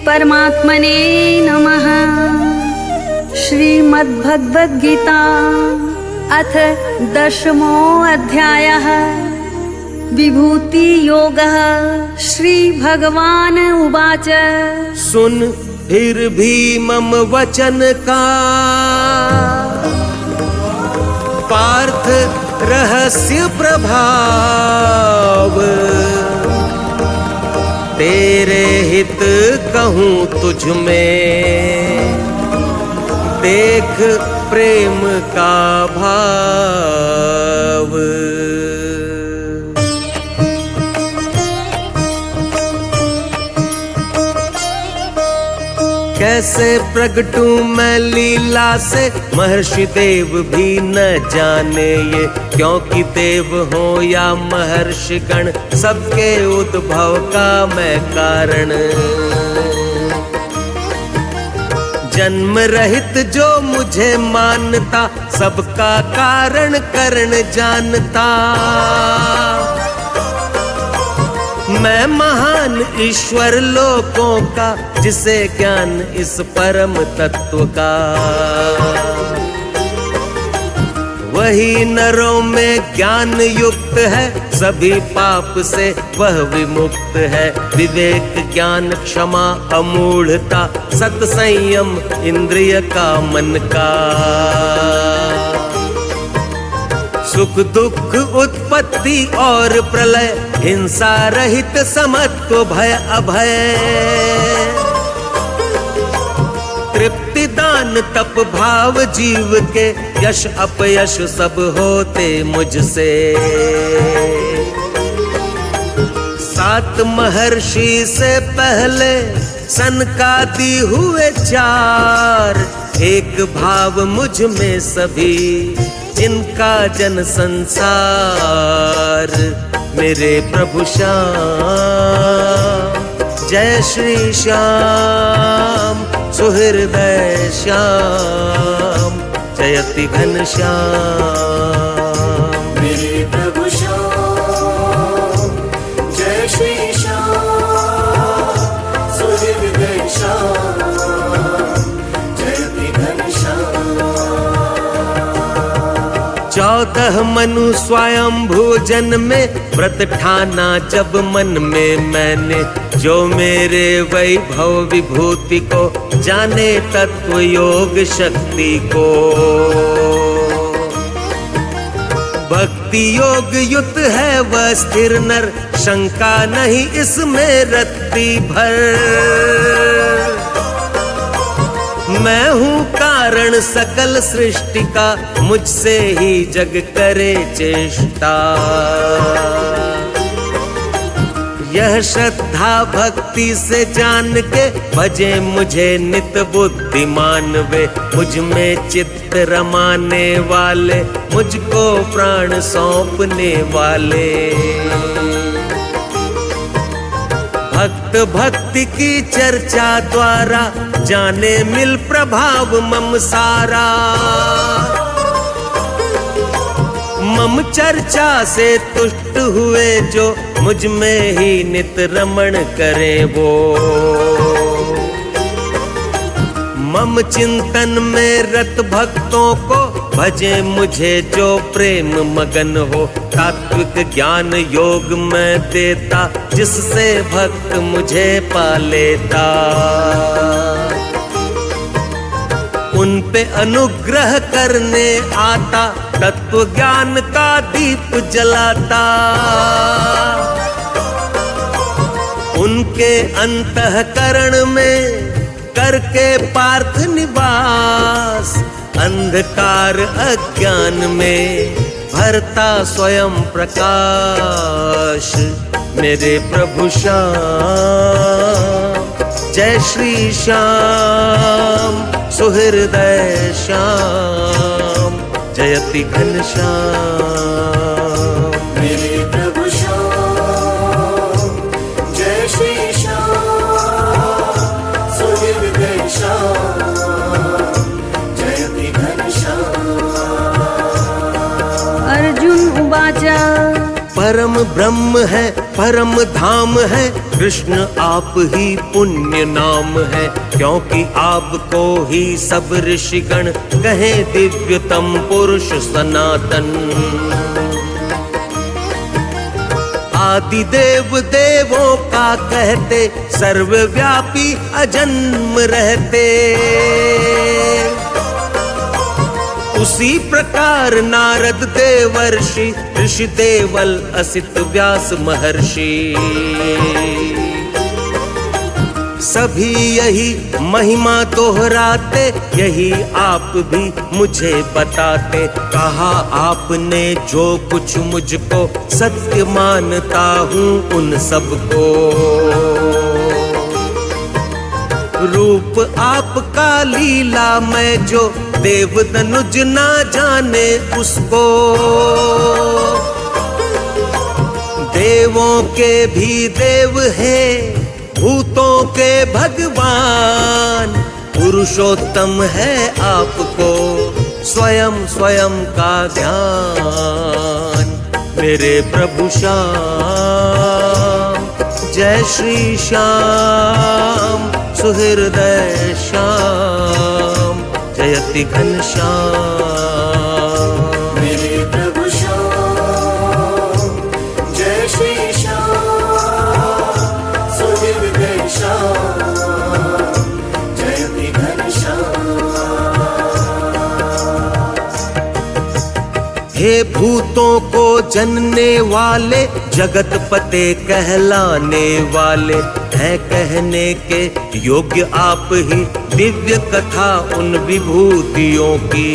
परमात्मने नमः। श्रीमद्भगवद्गीता अथ 10वाँ अध्यायः विभूतियोगः। श्रीभगवान् उवाच सुन फिर भी मम वचन का पार्थ रहस्य प्रभाव। तेरे हित कहूँ तुझ में देख प्रेम का भाव। कैसे प्रगटूं मैं लीला से महर्षि देव भी न जाने ये। क्योंकि देव हो या महर्षि गण सबके उद्भव का मैं कारण। जन्म रहित जो मुझे मानता सबका कारण करण जानता। मैं महान ईश्वर लोकों का जिसे ज्ञान इस परम तत्व का। वही नरों में ज्ञान युक्त है सभी पाप से वह विमुक्त है। विवेक ज्ञान क्षमा अमूढ़ता सत संयम इंद्रिय का मन का। सुख दुख उत्पत्ति और प्रलय हिंसा रहित समत्व भय अभय। तृप्ति दान तप भाव जीव के यश अपयश सब होते मुझसे। 7 महर्षि से पहले सनकादि हुए 4। एक भाव मुझ में सभी जिनका जन संसार। मेरे प्रभु श्याम जय श्री श्याम सुहृदय श्याम जयति घनश्याम। मेरे प्रभु श्याम जय श्री श्याम सुहृदय श्याम जयति घनश्याम। 14 मनु स्वयंभू जन में व्रत ठाना जब मन में मैंने। जो मेरे वैभव विभूति को जाने तत्व योग शक्ति को। भक्ति योग युक्त है वह स्थिर नर शंका नहीं इसमें रत्ती भर। मैं हूँ कारण सकल सृष्टि का मुझसे ही जग करे चेष्टा। यह श्रद्धा भक्ति से जान के भजे मुझे नित बुद्धिमान वे। मुझ में चित्त रमाने वाले मुझको प्राण सौंपने वाले। भक्त भक्ति की चर्चा द्वारा जाने मिल प्रभाव मम सारा। मम चर्चा से तुष्ट हुए जो मुझ में ही नित रमण करे वो। मम चिंतन में रत भक्तों को भजे मुझे जो प्रेम मगन हो। तात्विक ज्ञान योग मैं देता जिससे भक्त मुझे पा लेता। उन पे अनुग्रह करने आता तत्व ज्ञान का दीप जलाता। उनके अंतःकरण में करके पार्थ निवास। अंधकार अज्ञान में भरता स्वयं प्रकाश। मेरे प्रभु श्याम जय श्री श्याम सुहृदय श्याम जयति घनश्याम। मेरे प्रभु श्याम जय श्री श्याम सुहृदय श्याम जयति घनश्याम। अर्जुन उवाच परम ब्रह्म है, परम धाम है, कृष्ण आप ही पुण्य नाम है। क्योंकि आपको ही सब ऋषिगण कहे दिव्यतम पुरुष सनातन। आदि देव देवों का कहते, सर्वव्यापी अजन्म रहते। उसी प्रकार नारद देवर्षि, ऋषि देवल असित व्यास महर्षि, सभी यही महिमा दोहराते, यही आप भी मुझे बताते। कहा आपने जो कुछ मुझको, सत्य मानता हूँ उन सबको। रूप आपका लीला मैं जो, देव तनुज ना जाने उसको। देवों के भी देव है, भूतों के भगवान, पुरुषोत्तम है आपको स्वयं स्वयं का ध्यान। मेरे प्रभु श्याम, जय श्री श्याम, सुहृदय श्याम, जयति घनश्याम। मेरे प्रभु श्याम, जय श्री श्याम, सुहृदय श्याम, जयति घनश्याम। हे भूतों को जनने वाले, जगत पते कहलाने वाले, है कहने के योग्य आप ही दिव्य कथा उन विभूतियों की।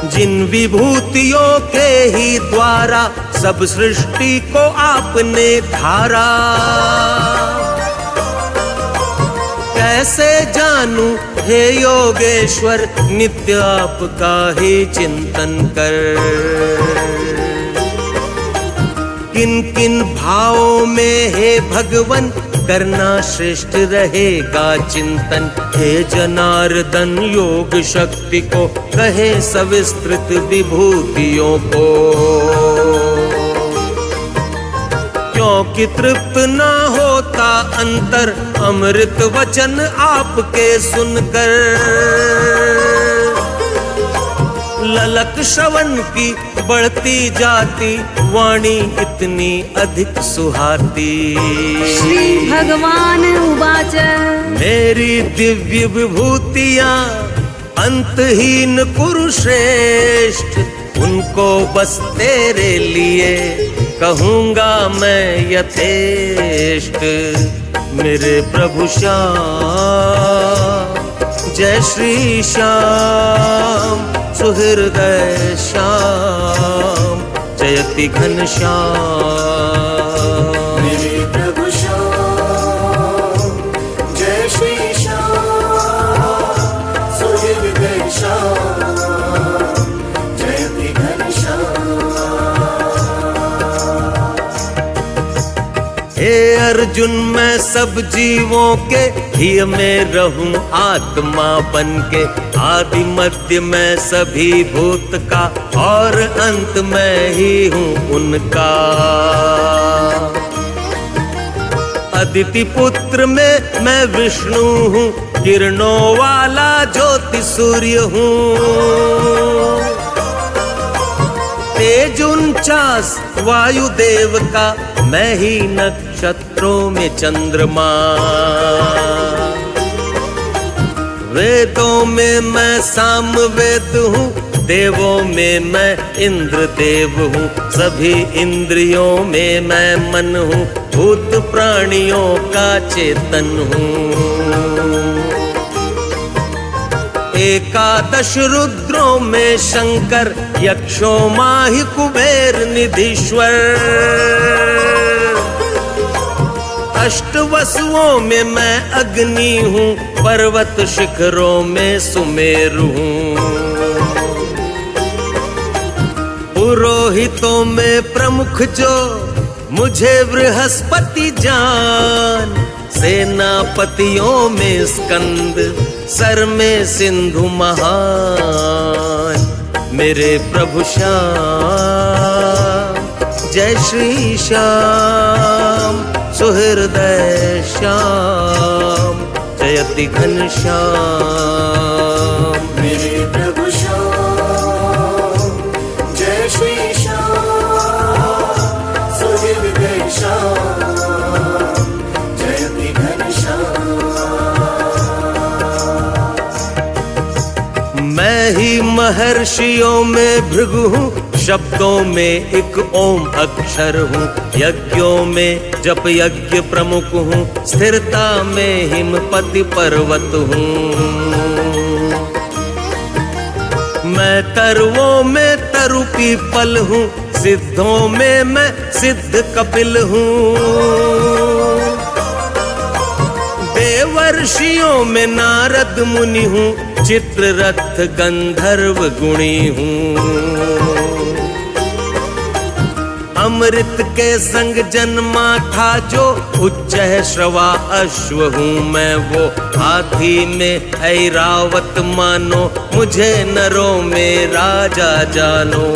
जिन विभूतियों के ही द्वारा सब सृष्टि को आपने धारा। कैसे जानूं हे योगेश्वर, नित्य आपका ही चिंतन कर। किन किन भावों में हे भगवन, करना श्रेष्ठ रहेगा चिंतन। हे जनार्दन योग शक्ति को कहे सविस्तृत विभूतियों को। क्योंकि तृप्त ना होता अंतर, अमृत वचन आपके सुनकर। ललक श्रवण की बढ़ती जाती, वाणी इतनी अधिक सुहाती। श्री भगवान उवाच मेरी दिव्य विभूतियाँ अंतहीन कुरुश्रेष्ठ, उनको बस तेरे लिए कहूँगा मैं यथेष्ट। मेरे प्रभु श्याम, जय श्री श्याम, सुहृदय श्याम, जयति घनश्याम। मेरे प्रभु श्याम, जय श्री श्याम, सुहृदय श्याम, जयति घनश्याम। हे अर्जुन मैं सब जीवों के हिय में रहूं आत्मा बनके। आदि मध्य मैं सभी भूत का, और अंत मैं ही हूँ उनका। अदिति पुत्र में मैं विष्णु हूँ, किरणों वाला ज्योति सूर्य हूँ। तेज 49 वायुदेव का, मैं ही नक्षत्रों में चंद्रमा। वेदों में मैं सामवेद हूँ, देवों में मैं इंद्र देव हूँ। सभी इंद्रियों में मैं मन हूँ, भूत प्राणियों का चेतन हूँ। एकादश रुद्रों में शंकर, यक्षों माहि कुबेर निधीश्वर। अष्ट वसुओं में मैं अग्नि हूँ, पर्वत शिखरों में सुमेरु हूँ। पुरोहितों में प्रमुख जो, मुझे बृहस्पति जान। सेनापतियों में स्कंद, सर में सिंधु महान। मेरे प्रभु श्याम। जय श्री श्याम सुहृदय श्याम, जयति घनश्याम। मेरे प्रभु श्याम, जय श्री श्याम सुहृदय श्याम, जयति घनश्याम। मैं ही महर्षियों में भृगु हूँ, शब्दों में एक ओम अक्षर हूँ। यज्ञों में जप यज्ञ प्रमुख हूँ, स्थिरता में हिमपति पर्वत हूँ। मैं तरुओं में तरु पीपल हूँ, सिद्धों में मैं सिद्ध कपिल हूँ। देवर्षियों में नारद मुनि हूँ, चित्ररथ गंधर्व गुणी हूँ। अमृत के संग जन्मा था जो, उच्चैः श्रवा अश्व हूँ मैं वो। हाथी में ऐरावत मानो, मुझे नरों में राजा जानो।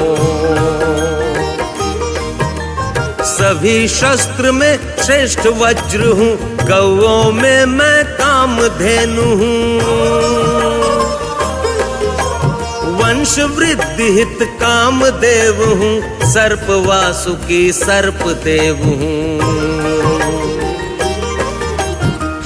सभी शस्त्र में श्रेष्ठ वज्र हूँ, गौओं में मैं कामधेनु हूँ। वंश वृद्धि हित कामदेव हूँ, सर्प वासुकी सर्प देव हूँ।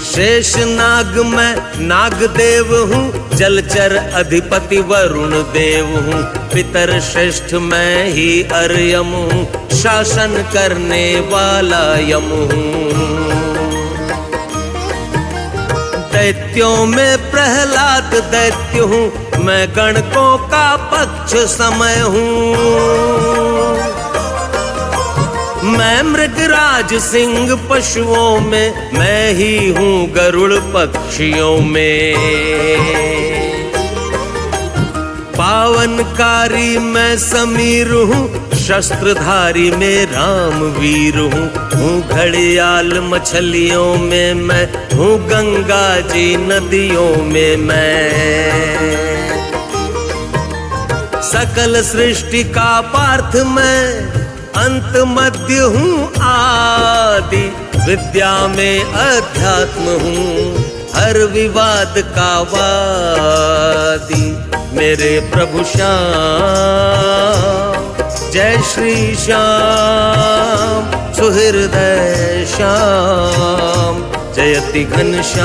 शेष नाग मैं नागदेव हूँ, जलचर अधिपति वरुण देव हूँ। पितर श्रेष्ठ मैं ही अर्यम हूँ, शासन करने वाला यम हूँ। दैत्यों में प्रहलाद दैत्य हूँ, मैं गणकों का पक्ष समय हूँ। मैं मृगराज सिंह पशुओं में, मैं ही हूँ गरुड़ पक्षियों में। पावनकारी मैं समीर हूँ, शस्त्रधारी में रामवीर हूँ। घड़ियाल मछलियों में मैं हूँ, गंगा जी नदियों में मैं। सकल सृष्टि का पार्थ मैं, अंत मध्य हूँ आदि। विद्या में अध्यात्म हूँ, हर विवाद का वादी। मेरे प्रभु श्याम, जय श्री श्याम सुहृदय श्याम, जयति घनश्याम।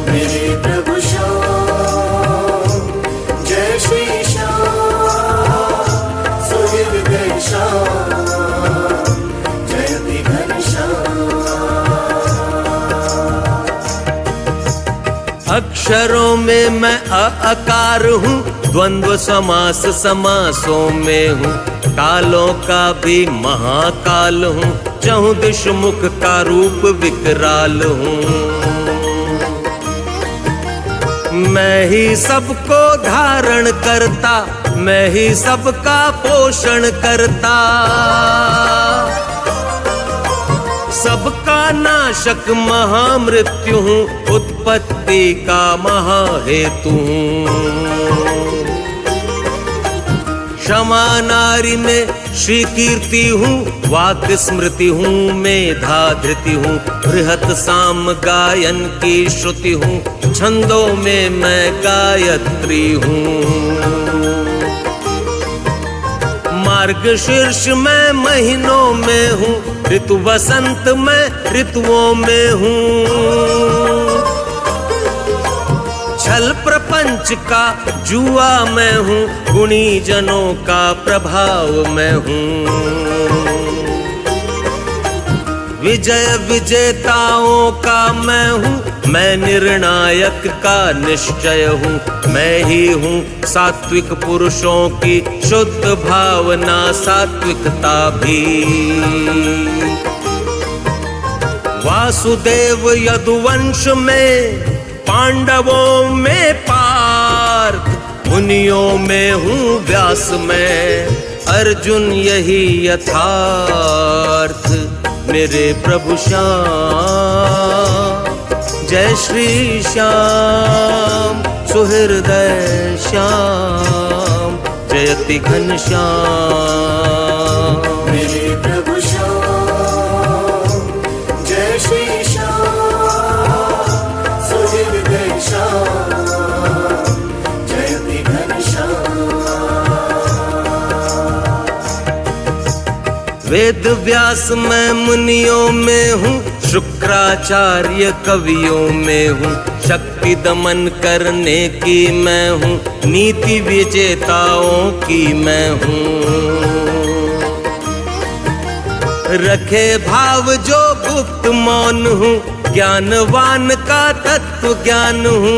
मेरे प्रभु श्याम, जय श्री श्याम सुहृदय श्याम, जयति घनश्याम। अक्षरों में मैं अकार हूँ, द्वंद्व समास समासों में हूँ। कालों का भी महाकाल हूँ, चहुं दिश मुख का रूप विकराल हूँ। मैं ही सबको धारण करता, मैं ही सबका पोषण करता। सबका नाशक महामृत्यु हूँ, उत्पत्ति का महाहेतु हूँ। क्षमा नारी में श्री कीर्ति हूँ, वाक स्मृति हूँ, मेधा धृति हूँ। बृहत साम गायन की श्रुति हूँ, छंदों में मैं गायत्री हूँ। मार्गशीर्ष मैं महीनों में हूँ, ऋतु वसंत मैं ऋतुओं में हूँ। छल प्रपंच का जुआ मैं हूँ, गुणी जनों का प्रभाव मैं हूँ। विजय विजेताओं का मैं हूँ, मैं निर्णायक का निश्चय हूँ। मैं ही हूँ सात्विक पुरुषों की शुद्ध भावना, सात्विकता भी। वासुदेव यदुवंश में, पांडवों में पार्थ, मुनियों में हूँ व्यास मैं, अर्जुन यही यथार्थ। मेरे प्रभु श्याम, जय श्री श्याम सुहृदय श्याम। जयति घनश्याम। मेरे प्रभु श्याम जय श्री श्याम सुहृदय श्याम जयति घनश्याम। वेद व्यास मैं मुनियों में हूँ, शुक्राचार्य कवियों में हूँ, शक्ति दमन करने की मैं हूँ, नीति विजेताओं की मैं हूँ। रखे भाव जो गुप्त मौन हूँ, ज्ञानवान का तत्व ज्ञान हूँ।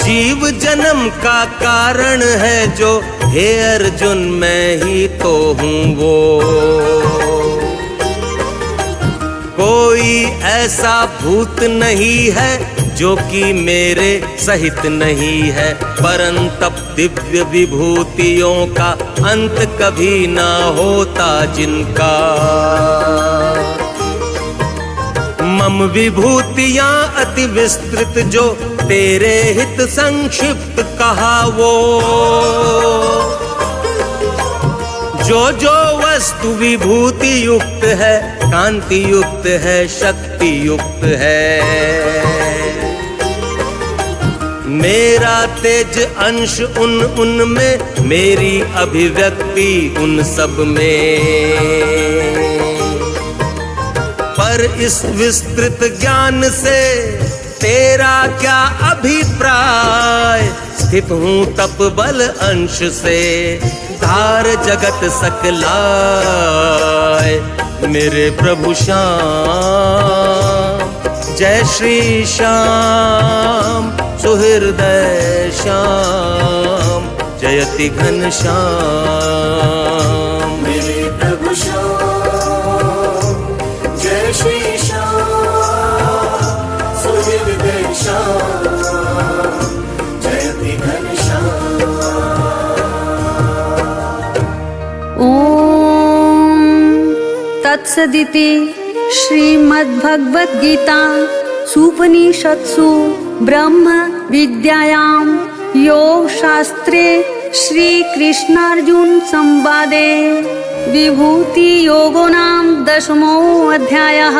जीव जन्म का कारण है जो, हे अर्जुन मैं ही तो हूँ वो। कोई ऐसा भूत नहीं है जो कि मेरे सहित नहीं है, परंतप दिव्य विभूतियों का अंत कभी ना होता जिनका। मम विभूतियां अति विस्तृत जो, तेरे हित संक्षिप्त कहा वो। जो जो वस्तु विभूति युक्त है, कांति युक्त है, शक्ति युक्त है। मेरा तेज अंश उनमें, मेरी अभिव्यक्ति उन सब में। पर इस विस्तृत ज्ञान से तेरा क्या अभिप्राय? स्थित हूँ तप बल अंश से, धार जगत सकलाय। मेरे प्रभु श्याम जय श्री श्याम सुहृदय श्याम जयति घनश्याम। मेरे प्रभु श्याम जय श्री श्याम सुहृदय श्याम जयति घनश्याम। ओम तत्सदिति श्रीमद्भगवद्गीता सूपनिषत्सु ब्रह्म विद्यायां योग शास्त्रे श्री कृष्णार्जुन संवादे विभूति योगो नाम 10मो अध्यायः।